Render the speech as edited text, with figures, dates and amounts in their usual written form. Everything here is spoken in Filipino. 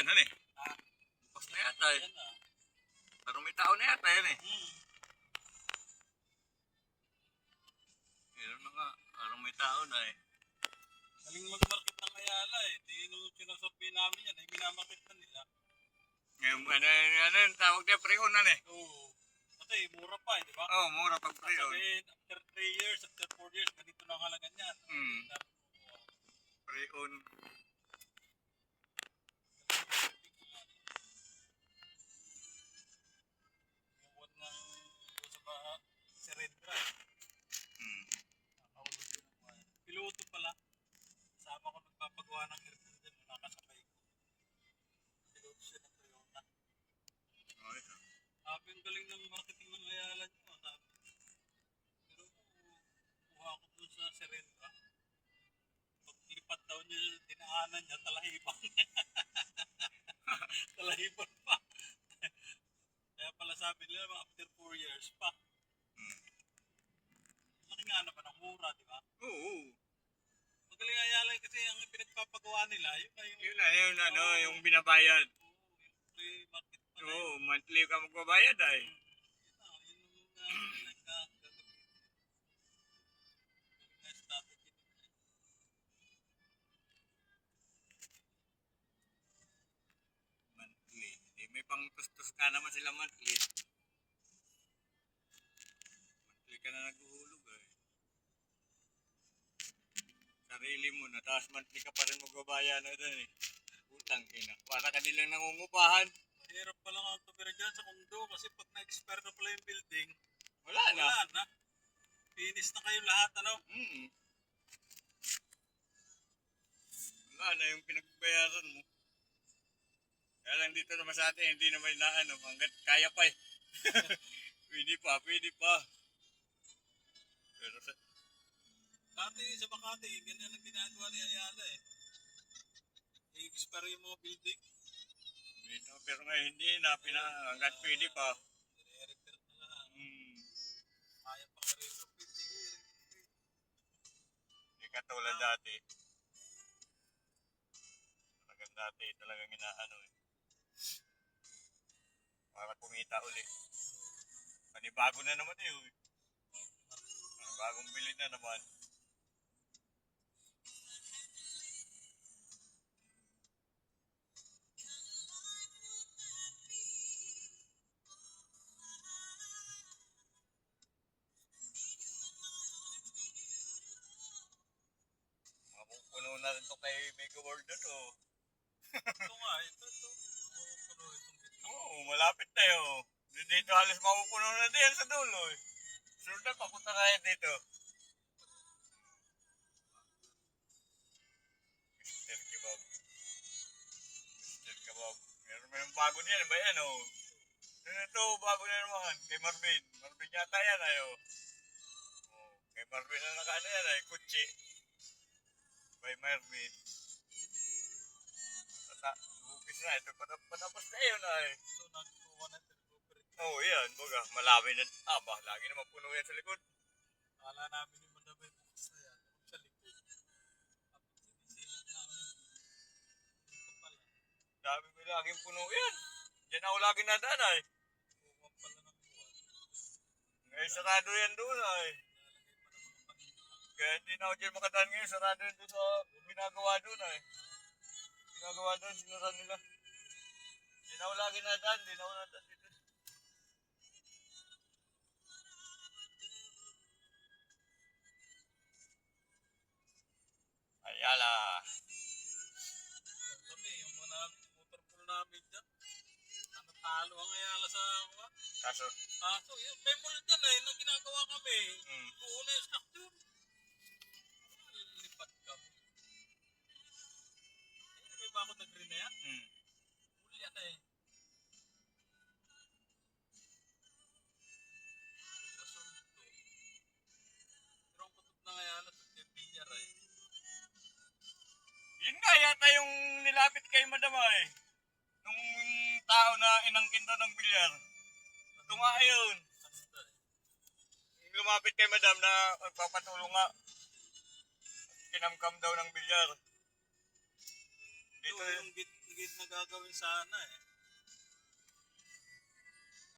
yan, ano eh? Post na yata eh. Parang may tao na yata yan eh. Meron na nga, parang may tao na eh. Galing mag-market ng Ayala eh. Di nung sinasabi namin yan, ay minamarket na nila. Ngayon, ano yung tawag niya, pre-on eh. Oo. Kasi mura pa eh, di ba? Oo, mura pag pre-on. Sabihin, after 3 years, after 4 years, ganito na ang halaga niyan. Pre-on. Buwan ng sa baha, Serendra. Piloto pala. Sama ko nagpapagawa ng aircon dyan, nakasabay ko. Piloto siya ng Toyota. Sabi yung galing ng marketing ng Ayala nyo, sabi. Pero kuha ko dun sa Serendra. Paglipat daw niya, dinaanan niya, talahibang. Talahibang pa. Kaya pala sabi nila, after 4 years pa. Laki nga naman ang mura, di ba? Oo. Magaling Ayala kasi ang pinagpapagawa nila, Yun na, yun ano, yung binabayad. Yung free market pa na Oo, monthly ka magbabayad ay. Monthly. May pang-tustos ka naman sila monthly. Monthly ka na naghuhulog eh. Sarili mo na, tapos monthly ka pa rin magbabayad na doon eh. Utang ina. Para ka nilang nangungupahan. Hirap pa lang ang tumira dyan sa kondo kasi pag na-expire na pala yung building, Wala na. wala na. Finish na kayo lahat, ano? Wala na yung pinagbayaran mo. Kaya lang dito naman sa atin, hindi naman na ano, hanggat kaya pa eh. Pwede pa. Pero sa... Dati sa Makati, ganyan ang ginagawa ni Ayala eh. I-expire yung mga building. Dito, pero ngayon hindi na, hanggat pwede pa. I-repair na lang. Kaya pang retrofit. Hindi katulad dati. Talagang inaano eh. Para kumita ulit. Panibago na naman eh. Bagong bili na naman. Mapupuno na rin ito kay Mega World na to. Ito nga, ito. Puno itong gitna. Oo, malapit na yun. Dito halos mapupuno na din sa dulo eh. Sunod na, papunta na yan dito. Mr. Kebab. Mr. Kebab. Meron bago niyan, ba yan oh. Ito, bago na naman. Kay Marvin. Marvin yata yan ay oh. Kay Marvin na nakaano yan ay, kutsi. By Marvin. Bukis na, ito patapos na yun ay. Ito, nagkuha na ito. Oo, yan, baga. Malami na. Lagi naman puno yan sa likod. Kala namin yung madamay bukas na yan. Sa likod. Tapos sinisilip namin. Ito pala. Dami mo laging puno yan. Diyan ako lagi nadaan ay. Buwan pala ng buwan. Ngayon sarado yan doon ay. Kaya hindi na ako dyan makadaan ngayon. Sarado yan doon sa ginagawa doon ay. Ginagawa doon, sinura nila. Diyan ako lagi nadaan. Hindi na ako nadaan dito. Ayala. Kami, yung mga motor pool namin dyan. Natalo ang Ayala sa mga. Kaso? Yung may pool dyan eh, na ginagawa kami. Buo na yung structure. Lipat kami. May bakod na green na yan? Pool yan eh. Kasunod to. Pero ang kutob ng Ayala sa Bilyar eh. Yun nga yata yung nilapit kay Madam eh. Nung tao na inangkin daw ng bilyar. Ito nga yun. Lumapit kay Madam na magpapatulong nga. Kinamkam daw ng bilyar. Ito yung gate na gagawin sana eh.